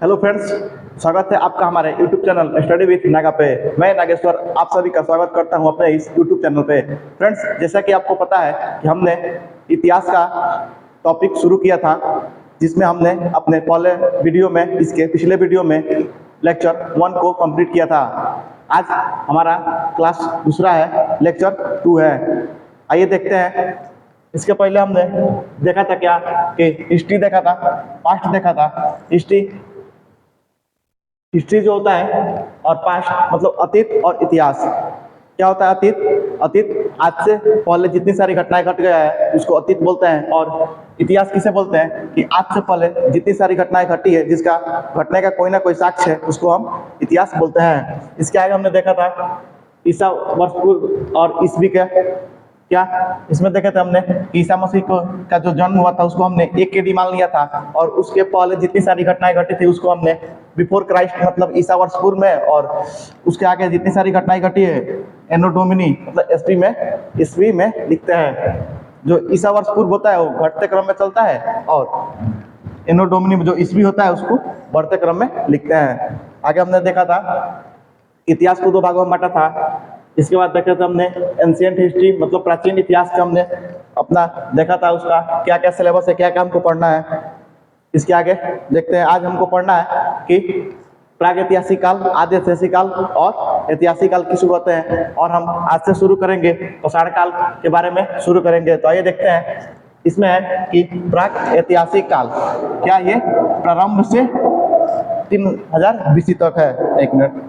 Hello friends, स्वागत है आपका हमारे YouTube channel study with Naga पे। मैं नागेश्वर आप सभी का स्वागत करता हूं अपने इस यूट्यूब चैनल पे। फ्रेंड्स, जैसा कि आपको पता है कि हमने इतिहास का टॉपिक शुरू किया था, जिसमें हमने अपने पहले वीडियो में, इसके पिछले वीडियो में लेक्चर 1 को कंप्लीट किया था। आज हमारा क्लास दूसरा है, लेक्चर 2 है। आइए देखते हैं। इसके पहले हमने देखा था क्या कि हिस्ट्री देखा था, पास्ट देखा था। हिस्ट्री जो होता है और पास्ट मतलब अतीत और इतिहास। क्या होता है अतीत? अतीत आज से पहले जितनी सारी घटनाएं घट गया है उसको अतीत बोलते हैं। और इतिहास किसे बोलते हैं कि आज से पहले जितनी सारी घटनाएं घटी है, जिसका घटने का कोई ना कोई साक्ष्य है, उसको हम इतिहास बोलते हैं। इसके आगे हमने देखा था ईसा वर्ष पूर्व और ईस्वी का क्या, इसमें देखे थे हमने ईसा मसीह को का जो जन्म हुआ था उसको हमने 1 AD मान लिया था। और उसके पहले जितनी सारी घटनाएं घटी थी उसको हमने बिफोर क्राइस्ट मतलब ईसा वर्ष पूर्व में। और उसके आगे जितनी सारी घटनाएं घटी है एनो डोमिनी मतलब ईस्वी में लिखते हैं। जो ईसा वर्ष पूर्व होता है वो घटते क्रम में चलता है, और एनो डोमिनी में जो ईस्वी होता है उसको बढ़ते क्रम में लिखते हैं। आगे हमने देखा था इतिहास को 2 भागों में बांटा था। इसके बाद देखा था हमने एंशिएंट हिस्ट्री मतलब प्राचीन इतिहास का हमने अपना देखा था, उसका क्या क्या सिलेबस है, क्या क्या हमको पढ़ना है। इसके आगे देखते हैं, आज हमको पढ़ना है कि प्राग ऐतिहासिक काल, आदि ऐतिहासिक काल और ऐतिहासिक काल किसको कहते हैं। और हम आज से शुरू करेंगे पाषाण काल के बारे में शुरू करेंगे। तो आइए देखते हैं, इसमें है कि प्राग ऐतिहासिक काल क्या ये प्रारंभ से 3000 BC तक है। 1 मिनट,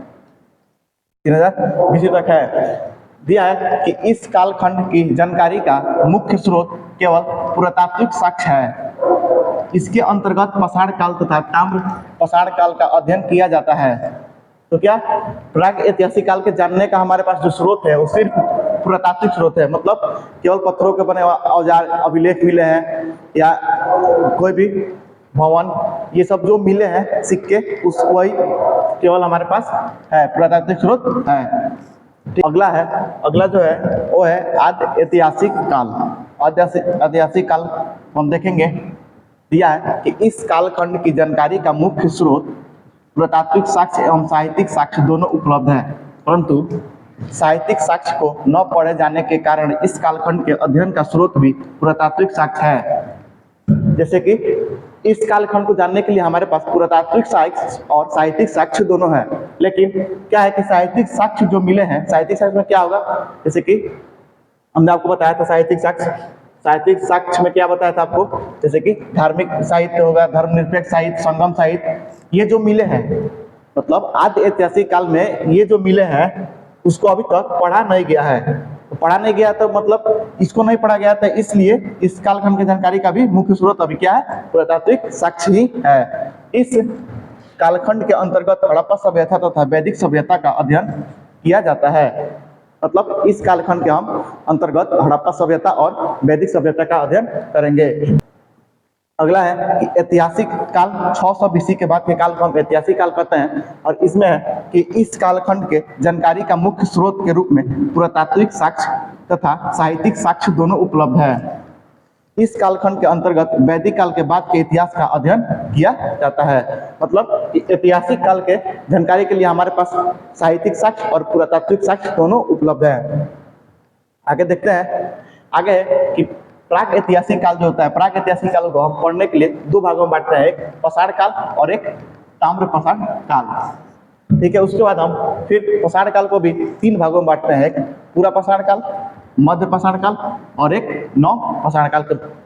3000 BC तक है। दिया है कि इस कालखंड की जानकारी का मुख्य स्रोत केवल पुरातात्विक साक्ष्य है। इसके अंतर्गत पाषाण काल तथा ताम्र पाषाण काल का अध्ययन किया जाता है। तो क्या प्राग ऐतिहासिक काल के जानने का हमारे पास जो स्रोत है वो सिर्फ पुरातात्विक स्रोत है, मतलब केवल पत्थरों के बने औजार अभिलेख मिले हैं या कोई भी भवन, ये सब जो मिले हैं सिक्के, उस वही केवल हमारे पास है, पुरातात्विक स्रोत है। अगला जो है वो है आदि ऐतिहासिक काल। ऐतिहासिक काल हम देखेंगे। दिया है कि इस कालखंड की जानकारी का मुख्य स्रोत पुरातात्विक साक्ष्य एवं साहित्यिक साक्ष्य दोनों उपलब्ध है, परंतु साहित्यिक साक्ष्य को न पढ़े जाने के कारण इस कालखंड के अध्ययन का स्रोत भी पुरातात्विक साक्ष्य है। जैसे कि इस कालखंड को जानने के लिए हमारे पास पुरातात्विक साक्ष्य और साहित्यिक साक्ष्य दोनों है, लेकिन क्या है कि साहित्यिक साक्ष्य जो मिले हैं, साहित्यिक साक्ष्य में क्या होगा, जैसे कि हमने आपको बताया था साहित्यिक साक्ष्य में क्या बताया था आपको, जैसे कि धार्मिक साहित्य होगा, धर्मनिरपेक्ष साहित्य, संगम साहित्य, ये जो मिले हैं मतलब आदि ऐतिहासिक काल में ये जो मिले हैं उसको अभी तक पढ़ा नहीं गया है। तो पढ़ा नहीं गया तो मतलब इसको नहीं पढ़ा गया था, इसलिए इस कालखंड की जानकारी का भी मुख्य स्रोत अभी क्या है, पुरातात्विक साक्ष्य ही है। इस कालखंड के अंतर्गत हड़प्पा सभ्यता तथा वैदिक सभ्यता का अध्ययन किया जाता है। मतलब इस कालखंड के हम अंतर्गत हड़प्पा सभ्यता और वैदिक सभ्यता का अध्ययन करेंगे। अगला है कि ऐतिहासिक काल 600 BC के बाद के काल को हम ऐतिहासिक काल कहते हैं। और इसमें है कि इस कालखंड के जानकारी का मुख्य स्रोत के रूप में पुरातात्विक साक्ष्य तथा साहित्यिक साक्ष्य दोनों उपलब्ध है। इस कालखंड के अंतर्गत वैदिक काल के बाद के इतिहास का अध्ययन किया जाता है। मतलब ऐतिहासिक काल के जानकारी के लिए हमारे पास साहित्यिक साक्ष्य और पुरातात्विक साक्ष्य दोनों उपलब्ध है। आगे देखते हैं, आगे है कि प्राग ऐतिहासिक काल जो होता है, प्राग ऐतिहासिक काल को हम पढ़ने के लिए 2 भागों में बांटते हैं, एक पाषाण काल और एक ताम्र पाषाण काल। ठीक है, उसके बाद हम फिर पाषाण काल को भी 3 भागों में बांटते हैं, एक पूरा पाषाण काल, मध्य पाषाण काल और एक नव पाषाण काल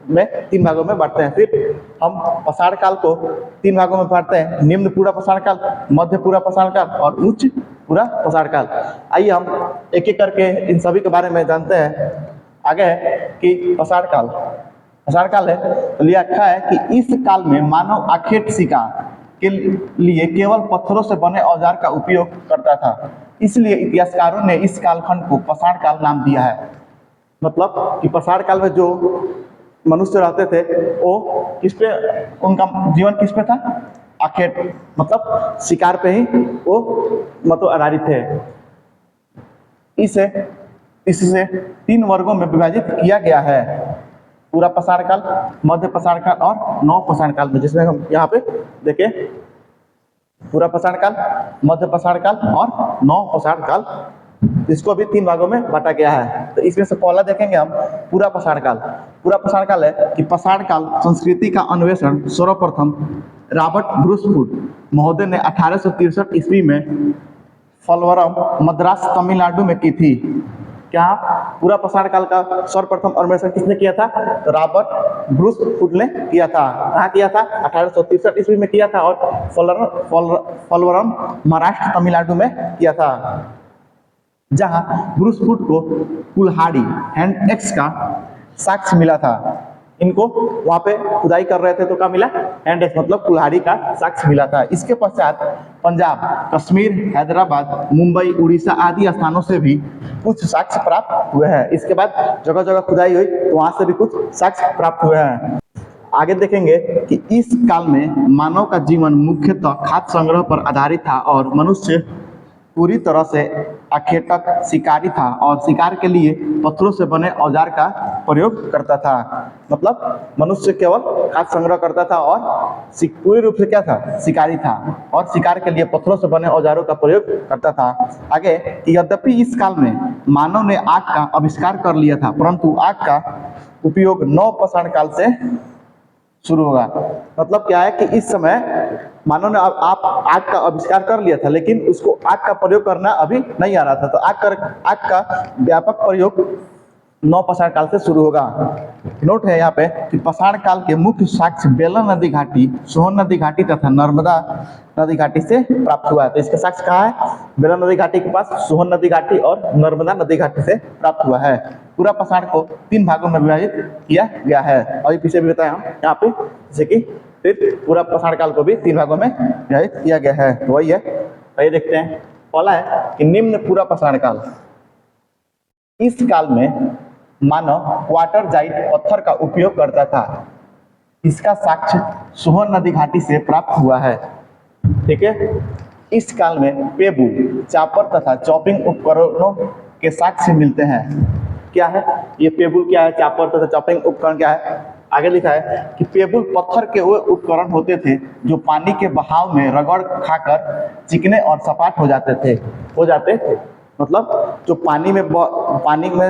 में 3 भागों में बांटते हैं। फिर हम पाषाण काल को 3 भागों में बांटते हैं, निम्न पूरा पाषाण काल, मध्य पूरा पाषाण काल और उच्च पूरा पाषाण काल। आइए हम एक एक करके इन सभी के बारे में जानते हैं। आगे है कि पाषाण काल है, तो लिखा है कि इस काल में मानव आखेट शिकार के लिए केवल पत्थरों से बने औजार का उपयोग करता था, इसलिए इतिहासकारों ने इस कालखंड को पाषाण काल नाम दिया है। मतलब कि पाषाण काल में जो मनुष्य रहते थे वो किस पे, उनका जीवन किस पे था, आखेट मतलब शिकार पे ही वो मतलब आधारित थे। इससे 3 वर्गों में विभाजित किया गया है, पूरा पाषाण काल, मध्य पाषाण काल और नव पाषाण काल में, जिसमें हम यहाँ पे देखें पूरा पाषाण काल, मध्य पाषाण काल और नव पाषाण काल। इसको भी 3 भागों में बांटा गया है। तो इसमें से पहला देखेंगे हम पूरा पाषाण काल। पूरा पाषाण काल है कि पाषाण काल संस्कृति का अन्वेषण सर्वप्रथम रॉबर्ट ब्रूसफुट महोदय ने 1863 ईस्वी में फलवरम मद्रास तमिलनाडु में की थी। क्या पूरा पाषाण काल का सर्वप्रथम अन्वेषण किसने किया था? तो रॉबर्ट ब्रूसफुट ने किया था। कहाँ किया था? 1863 ईस्वी में किया था और फलवरम महाराष्ट्र तमिलनाडु में किया था, जहां ब्रूसफुट को कुल्हाड़ी हैंड एक्स का साक्ष्य मिला था। इनको वहां पे खुदाई कर रहे थे तो क्या मिला? हैंड एक्स मतलब कुल्हाड़ी का साक्ष्य मिला था। इसके पश्चात पंजाब, कश्मीर, हैदराबाद, मुंबई, उड़ीसा आदि स्थानों से भी कुछ साक्ष्य प्राप्त हुए हैं। इसके बाद जगह जगह खुदाई हुई तो वहां से भी कुछ साक्ष्य प्राप्त हुए हैं। आगे देखेंगे कि इस काल में मानव का जीवन मुख्यतः खाद्य संग्रह पर आधारित था और मनुष्य पूरी तरह से अखेटक शिकारी था और शिकार के लिए पत्थरों से बने औजार का प्रयोग करता था। मतलब मनुष्य केवल खाद्य संग्रह करता था और पूरी रूप से क्या था? शिकारी था और शिकार के लिए पत्थरों से बने औजारों का प्रयोग करता था। आगे, यद्यपि इस काल में मानव ने आग का आविष्कार कर लिया था, परंतु आग का उपयोग नव पाषाण काल से शुरू होगा। मतलब क्या है कि इस समय मानव ने आप आग का आविष्कार कर लिया था, लेकिन उसको आग का प्रयोग करना अभी नहीं आ रहा था। तो आग का व्यापक प्रयोग नव पाषाण काल से शुरू होगा। नोट है यहाँ पे कि पाषाण काल के मुख्य साक्ष्य बेलन नदी घाटी, सोहन नदी घाटी तथा नर्मदा नदी घाटी से प्राप्त हुआ है। तो इसका साक्ष्य कहाँ है? बेलन नदी घाटी के पास, सोहन नदी घाटी और नर्मदा नदी घाटी से प्राप्त हुआ है। पूरा पाषाण को 3 भागों में विभाजित किया गया है। अभी पीछे भी बताया हम यहाँ पे, जैसे कि फिर पूरा पाषाण काल को भी 3 भागों में विभाजित किया गया है। तो वही है, आइए देखते हैं। पहला है कि निम्न पूरा पाषाण काल। इस काल में मानव क्वार्टरजाइट पत्थर का उपयोग करता था। इसका साक्ष्य सोहन नदी घाटी से प्राप्त हुआ है। ठीक है। इस काल में पेबुल, चापर तथा चॉपिंग उपकरणों के साक्ष्य मिलते हैं। क्या है ये पेबुल? क्या है चापर तथा चॉपिंग उपकरण? क्या है? आगे लिखा है कि पेबुल पत्थर के वो उपकरण होते थे जो पानी के बहाव में रगड़ खाकर चिकने और सपाट हो जाते थे। मतलब जो पानी में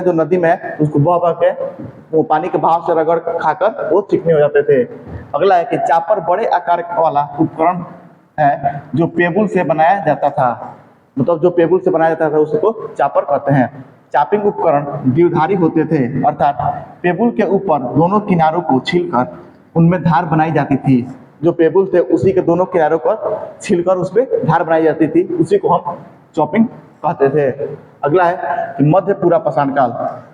जो नदी में है उसको बह के वो पानी के बहाव से रगड़ खाकर वो चिकने हो जाते थे। अगला है कि चापर बड़े आकार वाला उपकरण है जो पेबुल से बनाया जाता था। मतलब जो पेबुल से बनाया जाता था उसको चापर कहते हैं। चापिंग उपकरण द्विधारी होते थे, अर्थात पेबुल के ऊपर दोनों किनारों को छीलकर उनमें धार बनाई जाती थी। जो पेबुल थे उसी के दोनों किनारों पर छीलकर उस पर धार बनाई जाती थी, उसी को हम चॉपिंग कहते थे। अगला है कि मध्य पूरा पाषाण काल।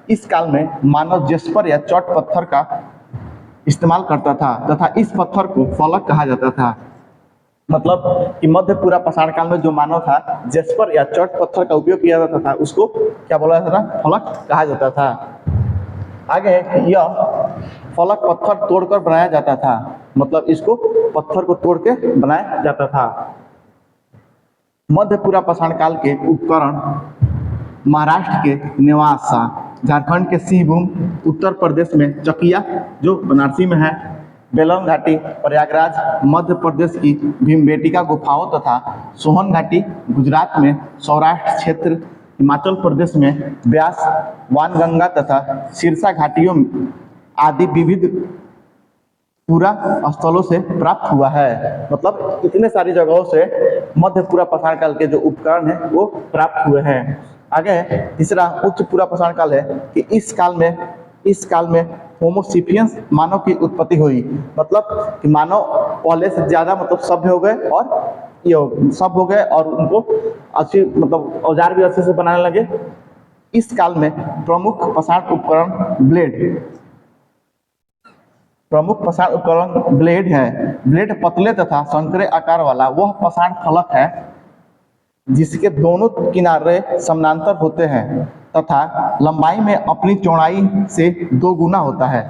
इस काल में मानव जेस्पर या चौट पत्थर का इस्तेमाल करता था तथा इस पत्थर को फलक कहा जाता था। मतलब कि मध्य पूरा पाषाण काल में जो मानव था जेस्पर या चौट पत्थर का उपयोग किया जाता था, उसको क्या बोला जाता था? फलक कहा जाता था। आगे यह फलक पत्थर तोड़कर बनाया जाता था। मतलब इसको पत्थर को तोड़ के बनाया जाता था। मध्य पूरा पाषाण काल के उपकरण महाराष्ट्र के नेवासा, झारखंड के सिंहभूम, उत्तर प्रदेश में चकिया जो बनारसी में है, बेलन घाटी, प्रयागराज, मध्य प्रदेश की भीमबेटका गुफाओं तथा सोहन घाटी गुजरात में, सौराष्ट्र क्षेत्र, हिमाचल प्रदेश में ब्यास, वानगंगा तथा सिरसा घाटियों आदि विविध पूरा स्थलों से प्राप्त हुआ है। मतलब इतने सारी जगहों से मध्य पूरा पाषाण काल के जो उपकरण हैं वो प्राप्त हुए हैं। आगे तीसरा उच्च पूरा पाषाण काल है कि इस काल में होमोसिपियंस मानव की उत्पत्ति हुई। मतलब कि मानव पहले से ज्यादा मतलब सभ्य हो गए और उनको अच्छी मतलब औजार भी अच्छे से बनाने लगे। इस काल में प्रमुख पाषाण उपकरण ब्लेड है। ब्लेड पतले तथा संकरे आकार वाला वह पाषाण फलक है जिसके दोनों किनारे समानांतर होते हैं तथा लंबाई में अपनी चौड़ाई से 2 गुना होता है।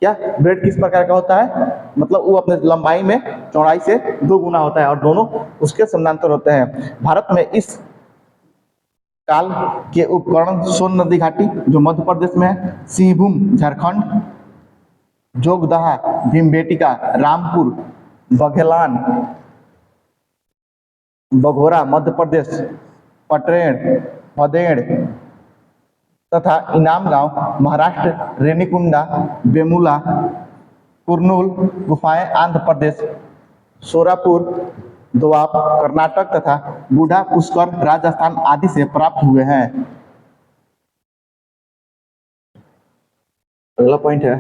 क्या ब्लेड किस प्रकार का होता है? मतलब वो अपने लंबाई में चौड़ाई से 2 गुना होता है और दोनों उसके समानांतर होते हैं। भारत में इस काल के उपकरण सोन नदी घाटी जो मध्य प्रदेश में है, सिंहभूम झारखंड, जोगदहा, भीमबेटका, रामपुर, बघेलान, बघोरा मध्य प्रदेश, पटरेड़ भदेड़ तथा इनाम गांव महाराष्ट्र, रेनीकुंडा बेमुला कुर्नूल गुफाएं आंध्र प्रदेश, सोरापुर दोआब कर्नाटक तथा बूढ़ा पुष्कर राजस्थान आदि से प्राप्त हुए हैं। अगला पॉइंट है,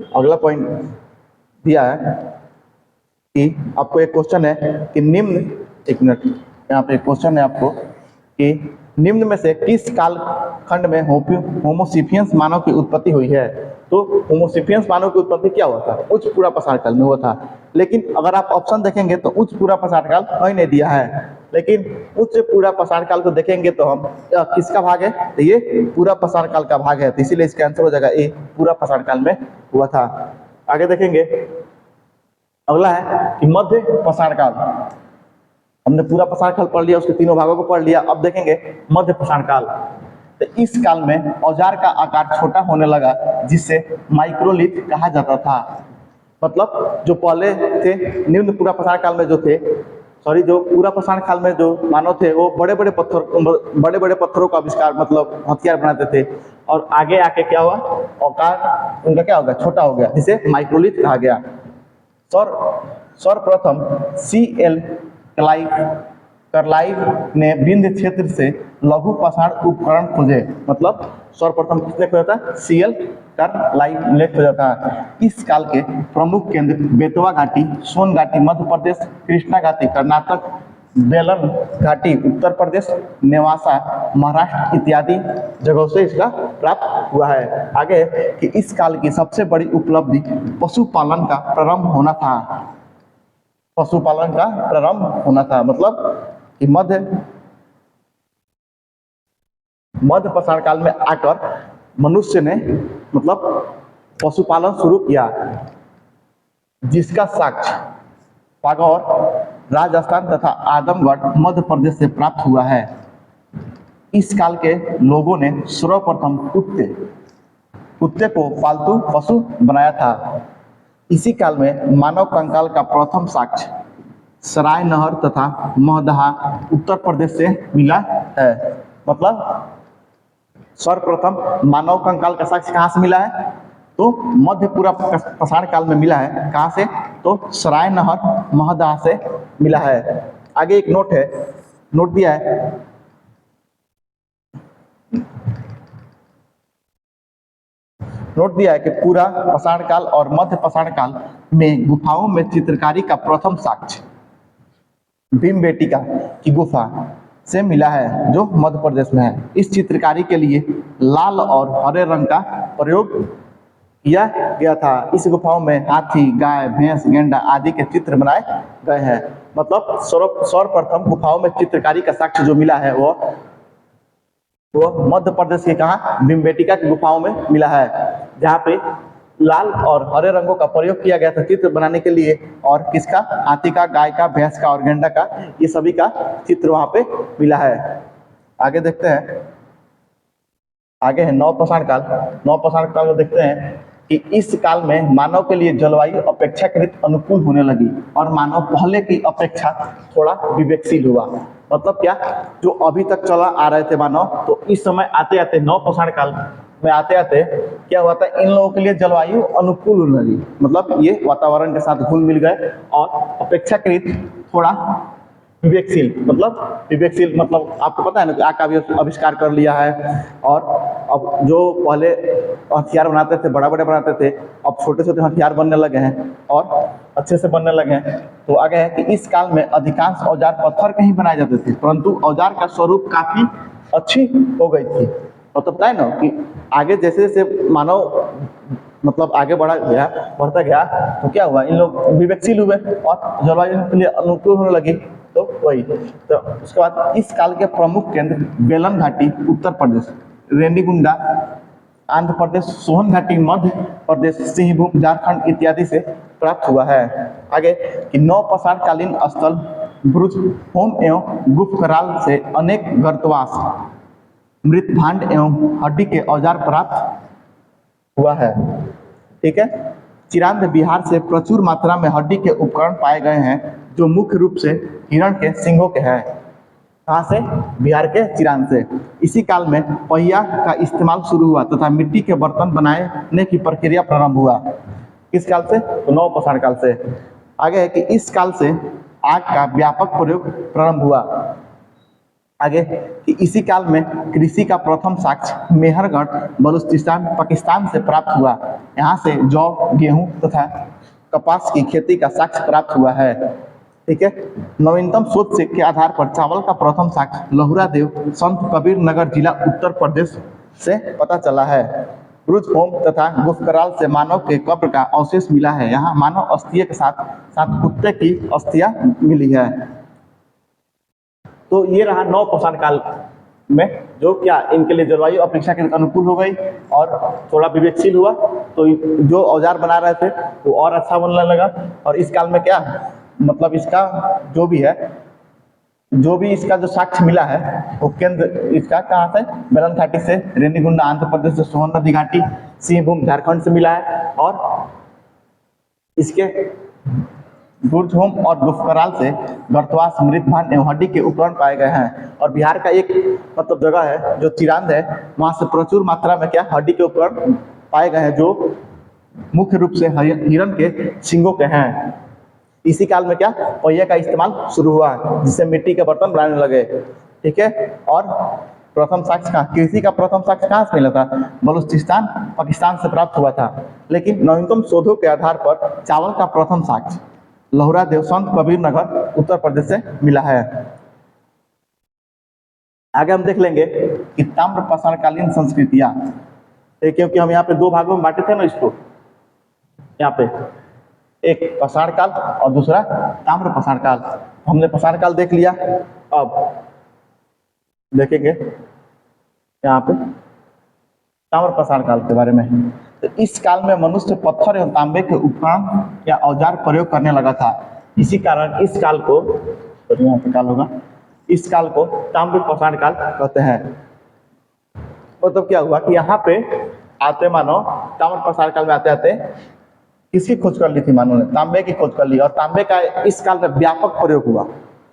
अगला पॉइंट दिया है कि आपको एक क्वेश्चन है कि निम्न, एक मिनट, यहाँ पे एक क्वेश्चन है आपको कि निम्न में से किस कालखंड में होमोसिपियंस मानव की उत्पत्ति हुई है। तो होमोसिपियंस मानव की उत्पत्ति क्या हुआ था, उच्च पूरा प्रसार काल में हुआ था। लेकिन अगर आप ऑप्शन देखेंगे तो उच्च पूरा प्रसार काल कहीं नहीं दिया है, लेकिन उच्च पूरा प्रसार काल को देखेंगे तो हम किसका भाग है, तो ये पूरा प्रसार काल का भाग है, तो इसीलिए इसका आंसर हो जाएगा ए, पूरा प्रसार काल में हुआ था। आगे देखेंगे, अगला है कि मध्य प्रसार काल। हमने पूरा प्रसार काल पढ़ लिया, उसके तीनों भागों को पढ़ लिया। अब देखेंगे मध्य प्रसार काल। तो इस काल में औजार का आकार छोटा होने लगा, जिससे माइक्रोलिथ कहा जाता था। मतलब जो पहले थे निम्न पूरा प्रसार काल में जो थे, जो पूरा प्रसार काल में जो मानव थे वो बड़े बड़े पत्थरों का आविष्कार, मतलब हथियार बनाते थे। और आगे आके क्या हुआ, औकार उनका क्या हो गया, छोटा हो गया, जिसे माइक्रोलिथ कहा गया। सर्वप्रथम CL कार्लाइव ने विंध्य क्षेत्र से लघु पाषाण उपकरण खोजे। मतलब सर्वप्रथम किसने खोजा था, CL कार्लाइव ने खोजा था। इस काल के प्रमुख केंद्र बेतवा घाटी, सोन घाटी मध्य प्रदेश, कृष्णा घाटी कर्नाटक, बेलन घाटी उत्तर प्रदेश, नेवासा महाराष्ट्र इत्यादि जगहों से इसका प्राप्त हुआ है। आगे कि इस काल की सबसे बड़ी उपलब्धि पशुपालन का प्रारंभ होना था। पशुपालन का प्रारंभ होना था, मतलब कि मध्य प्रसार काल में आकर मनुष्य ने मतलब पशुपालन शुरू किया, जिसका साक्ष्य फागौर राजस्थान तथा आदमगढ़ मध्य प्रदेश से प्राप्त हुआ है। इस काल के लोगों ने सर्वप्रथम कुत्ते को पालतू पशु बनाया था। इसी काल में मानव कंकाल का प्रथम साक्ष्य सराय नहर तथा महदहा उत्तर प्रदेश से मिला है। मतलब सर्वप्रथम मानव कंकाल का साक्ष्य कहाँ से मिला है, तो मध्य पूरा प्रसार काल में मिला है। कहाँ से, तो सराय नहर महदहा से मिला है। आगे एक नोट है, नोट दिया है कि पूरा प्रसार काल और मध्य प्रसार काल में गुफाओं में चित्रकारी का प्रथम साक्ष्य भीमबेटका की गुफा से मिला है, जो मध्य प्रदेश में है। इस चित्रकारी के लिए लाल और हरे रंग का प्रयोग किया गया था। इस गुफाओं में हाथी, गाय, भैंस, गेंडा आदि के चित्र बनाए गए हैं। मतलब सर्वप्रथम गुफाओं में चित्रकारी का साक्ष्य जो मिला है वो मध्य प्रदेश के कहा, भीमबेटका की गुफाओं में मिला है, जहाँ पे लाल और हरे रंगों का प्रयोग किया गया था चित्र बनाने के लिए। और किसका, हाथी का, गाय का, भैंस का और गेंडा का, ये सभी का चित्र वहां पे मिला है। आगे देखते हैं, आगे है नव प्रसार काल। नव प्रसार काल में देखते हैं कि इस काल में मानव के लिए जलवायु अपेक्षाकृत अनुकूल होने लगी और मानव पहले की अपेक्षा थोड़ा विवेकशील हुआ। मतलब क्या, जो अभी तक चला आ रहे थे मानव, तो इस समय आते आते नव प्रसार काल में आते आते क्या हुआ था, इन लोगों के लिए जलवायु अनुकूल होने लगी। मतलब ये वातावरण के साथ घुल मिल गए और अपेक्षाकृत थोड़ा विवेकशील, मतलब आपको पता है ना कि आग का आविष्कार कर लिया है। और अब जो पहले हथियार बनाते थे, बड़ा बड़े बनाते थे, अब छोटे छोटे हथियार बनने लगे हैं और अच्छे से बनने लगे हैं। तो आगे है कि इस काल में अधिकांश औजार पत्थर के ही बनाए जाते थे, परंतु औजार का स्वरूप काफी अच्छी हो गई थी। मतलब पता है ना कि आगे जैसे जैसे मानव मतलब आगे बढ़ता गया, तो क्या हुआ, इन लोग विवेकशील हुए और जलवायु के लिए अनुकूल होने लगी। तो वही, तो उसके बाद इस काल के प्रमुख केंद्र बेलन घाटी उत्तर प्रदेश, रेनीगुंडा आंध्र प्रदेश, सोहन घाटी मध्य प्रदेश, सिंहभूम झारखंड इत्यादि से प्राप्त हुआ है। आगे कि नव प्रसार कालीन स्थल ब्रुज होम एवं गुप्तराल से अनेक गर्तवास, मृत भांड एवं हड्डी के औजार प्राप्त हुआ है। ठीक है, चिरांद बिहार से प्रचुर मात्रा में हड्डी के उपकरण पाए गए हैं जो मुख्य रूप से हिरण के सींगों के हैं। कहाँ से? बिहार के चिरांद से। इसी काल में पहिया का इस्तेमाल शुरू हुआ तथा मिट्टी के बर्तन बनाने की प्रक्रिया प्रारंभ हुआ। किस काल से? तो नवपाषाण काल से। आगे है कि इस काल से आग का व्यापक प्रयोग प्रारंभ हुआ। आगे कि इसी काल में कृषि का प्रथम साक्ष्य मेहरगढ़ बलूचिस्तान पाकिस्तान से प्राप्त हुआ। यहाँ से जौ, गेहूं तथा कपास की खेती का साक्ष्य प्राप्त हुआ है। ठीक है। नवीनतम शोध से के आधार पर चावल का प्रथम साक्ष्य लहुरा देव संत कबीर नगर जिला उत्तर प्रदेश से पता चला है। ब्रुजहोम तथा गुफकराल से मानव के कब्र का अवशेष मिला है। यहाँ मानव अस्थियों के साथ साथ कुत्ते की अस्थियां मिली है। तो ये रहा नवपाषाण काल में जो क्या इनके लिए जलवायु अपेक्षाकृत अनुकूल हो गई और थोड़ा विवेकशील हुआ, तो जो औजार बना रहे थे वो और अच्छा बनने लगा। और इस काल में क्या मतलब इसका जो भी इसका जो साक्ष्य मिला है वो केंद्र इसका कहाँ से? बेलन घाटी से, रेनीगुंडा आंध्र प्रदेश से, सोन नदी घाटी, सिंहभूम झारखंड से मिला है। और इसके बुर्जहोम और गुफकराल से गर्तवास, मृतभांड एवं हड्डी के उपकरण पाए गए हैं। और बिहार का एक मतलब जगह है जो चिरांद है, वहाँ से प्रचुर मात्रा में क्या हड्डी के उपकरण पाए गए हैं जो मुख्य रूप से हिरण के सींगों के हैं। इसी काल में क्या पहिया का इस्तेमाल शुरू हुआ जिससे मिट्टी के बर्तन बनाने लगे। ठीक है। और प्रथम साक्ष्य का कृषि का प्रथम साक्ष्य कहाँ से मिला था? बलूचिस्तान पाकिस्तान से प्राप्त हुआ था। लेकिन नवीनतम शोधों के आधार पर चावल का प्रथम साक्ष्य लहुरा देव संत कबीर नगर उत्तर प्रदेश से मिला है। आगे हम देख लेंगे कि ताम्रपाषाणकालीन संस्कृतियां, क्योंकि हम यहाँ पे दो भागों में बांटे थे ना इसको, यहाँ पे एक पाषाण काल और दूसरा ताम्रपाषाण काल। हमने पाषाण काल देख लिया। अब देखेंगे यहाँ पे ताम्रपाषाण काल के बारे में। तो इस काल में मनुष्य पत्थर एवं तांबे के उपकरण या औजार प्रयोग करने लगा था। इसी कारण इस काल को, तो यहाँ पे काल होगा, इस काल को ताम्रपाषाण काल कहते हैं। मतलब क्या हुआ कि यहाँ पे आते मानो ताम्रपाषाण काल में आते आते किसकी खोज कर ली थी? मानव ने तांबे की खोज कर ली। और तांबे का इस काल में व्यापक प्रयोग हुआ,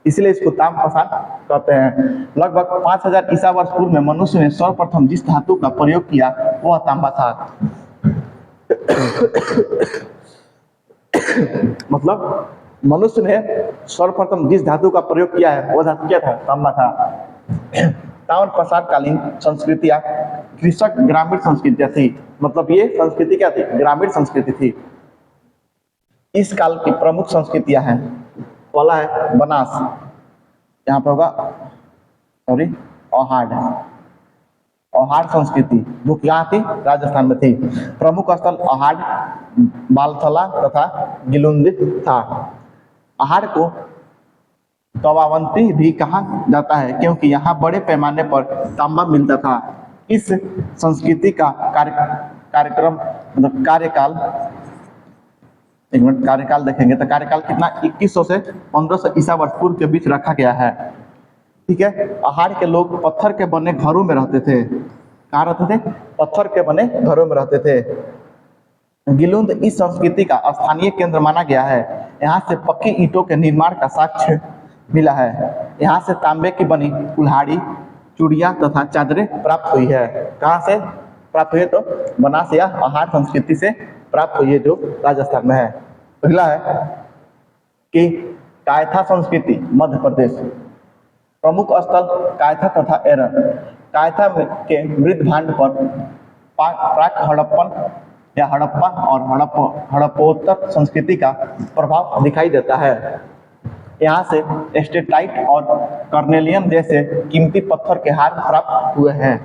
इसलिए इसको ताम्रपाषाण कहते हैं। लगभग 5000 ईसा वर्ष पूर्व में मनुष्य ने सर्वप्रथम जिस धातु का प्रयोग किया वह तांबा था। मतलब मनुष्य ने सर्वप्रथम जिस धातु का प्रयोग किया है वह धातु क्या था? तांबा था। ताम्रपाषाणकालीन संस्कृतियां कृषक ग्रामीण संस्कृतियां थी। मतलब ये संस्कृति क्या थी? ग्रामीण संस्कृति थी। इस काल की प्रमुख संस्कृतियां हैं, पहला है बनास, यहाँ पे होगा औहाड़ संस्कृति जो क्या थी? राजस्थान में थी। प्रमुख स्थल औहाड़, बालथला तथा गिलुंद था। औहाड़ को तवावंती भी कहा जाता है क्योंकि यहाँ बड़े पैमाने पर तांबा मिलता था। इस संस्कृति का कार्यक्रम मतलब कार्यकाल देखेंगे तो कार्यकाल कितना? 2100 से 1500 ईसा वर्ष पूर्व के बीच रखा गया है। ठीक है। औहाड़ के लोग पत्थर के बने घरों में रहते थे। कहाँ रहते थे? पत्थर के बने घरों में रहते थे। गिलुंद इस संस्कृति का स्थानीय केंद्र माना गया है। यहाँ से पक्की ईंटों के निर्माण का साक्ष्य मिला है। यहाँ से तांबे की बनी कुल्हाड़ी, चूड़ियाँ तथा चादरें प्राप्त हुई है। कहाँ से प्राप्त हुई है? तो बनास या औहाड़ संस्कृति से प्राप्त हुई है जो राजस्थान में है। अगला है कि कायथा संस्कृति मध्य प्रदेश। प्रमुख स्थल कायथा तथा एरन। कायथा के मृतभांड पर प्राक हड़प्पन या हड़प्पा और हड़प्पोत्तर संस्कृति का प्रभाव दिखाई देता है। यहाँ से स्टेटाइट और कर्नेलियन जैसे कीमती पत्थर के हार प्राप्त हुए हैं।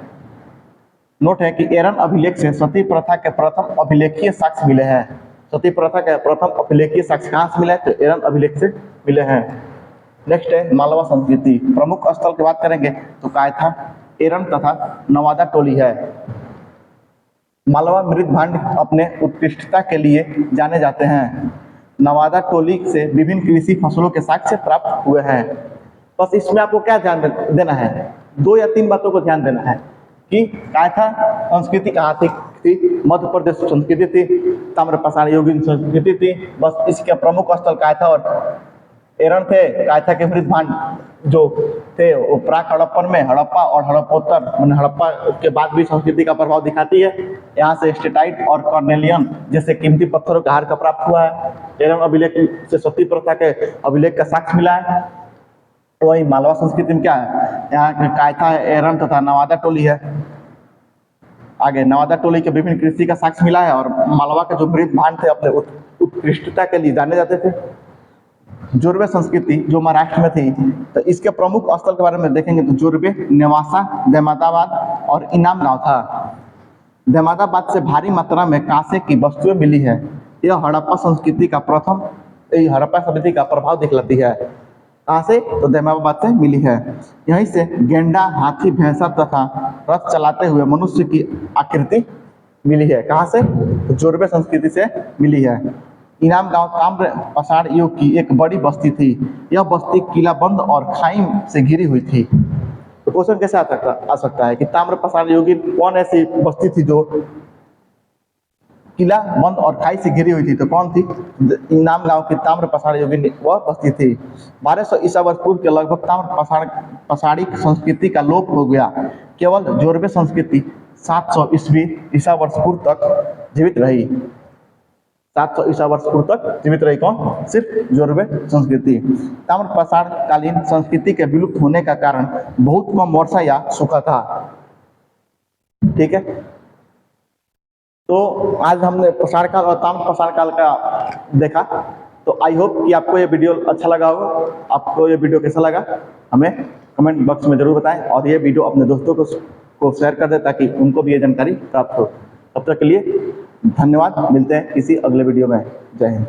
नोट है कि एरन अभिलेख से सती प्रथा के प्रथम अभिलेखीय साक्ष्य मिले हैं। सती प्रथा के प्रथम अभिलेखीय साक्ष्य कहाँ से मिले? तो एरन अभिलेख से मिले हैं। नेक्स्ट है मालवा संस्कृति। प्रमुख स्थल की बात करेंगे तो कायथा, एरन तथा नवादा टोली है। मालवा मृतभांड अपने उत्कृष्टता के लिए जाने जाते हैं। नवादा टोली से विभिन्न कृषि फसलों के साक्ष्य प्राप्त हुए हैं। बस इसमें आपको क्या ध्यान देना है? 2 या 3 बातों को ध्यान देना है कि कायथा संस्कृति कहाँ थी, थी, मध्य प्रदेश संस्कृति थी, ताम्रपाषाण युगीन संस्कृति थी। बस इसके प्रमुख स्थल कायथा और एरन थे। कायथा के मृदभांड जो थे वो प्राक हड़प्पन में, हड़प्पा और हड़प्पोत्तर मैंने हड़प्पा के बाद भी संस्कृति का प्रभाव दिखाती है। यहाँ से स्टेटाइट और कॉर्नेलियन जैसे कीमती पत्थरों का हार का प्राप्त हुआ है। एरन अभिलेख से सती प्रथा के अभिलेख का साक्ष्य मिला है। वही मालवा संस्कृति में क्या है, यहाँ कायथा, एरन तथा नवादा टोली है। आगे नवादा टोली के विभिन्न कृषि का साक्ष्य मिला है और मालवा के जो मृदभांड थे अपने उत्कृष्टता के लिए जाने जाते थे। जोरवे संस्कृति जो महाराष्ट्र में थी, तो इसके प्रमुख स्थल के बारे में देखेंगे तो जोरवे, नेवासा, दहमदाबाद और इनाम गांव था। दहमदाबाद से भारी मात्रा में कांसे की वस्तुएं मिली है। यह हड़प्पा संस्कृति का हड़प्पा सभ्यता का प्रभाव दिखलाती है। कहाँ से, तो दहमदाबाद से मिली है। यहीं से गेंडा, हाथी, भैंसा तथा रथ चलाते हुए मनुष्य की आकृति मिली है। कहाँ से, तो जोरवे संस्कृति से मिली है। इनाम गांव ताम्रपाषाण युग की एक बड़ी बस्ती थी। यह बस्ती किलाबंद और खाई से घिरी हुई थी। तो क्वेश्चन कैसे आ सकता है कि ताम्रपाषाण युगीन कौन ऐसी बस्ती थी जो किला बंद और खाई से घिरी हुई थी, तो कौन थी, इनाम गांव की ताम्रपाषाण युगीन वह बस्ती थी। 1200 ईसा वर्ष पूर्व के लगभग ताम्रपाषाणी संस्कृति का लोप हो गया। केवल जोरवे संस्कृति 700 ईसा वर्ष पूर्व तक जीवित रही। 700 ईसा वर्ष पूर्व तक जीवित रही कौन, सिर्फ जोरवे संस्कृति। ताम्रपाषाण कालीन संस्कृति के विलुप्त होने का कारण बहुत कम वर्षा या सूखा था। ठीक है, तो आज हमने पाषाण काल और ताम्रपाषाण काल का देखा। तो आई होप कि आपको ये वीडियो अच्छा लगा होगा। आपको ये वीडियो कैसा लगा हमें कमेंट बॉक्स में जरूर बताएं और ये वीडियो अपने दोस्तों को शेयर कर दें ताकि उनको भी ये जानकारी प्राप्त हो। तब तक के लिए धन्यवाद। मिलते हैं किसी अगले वीडियो में। जय हिंद।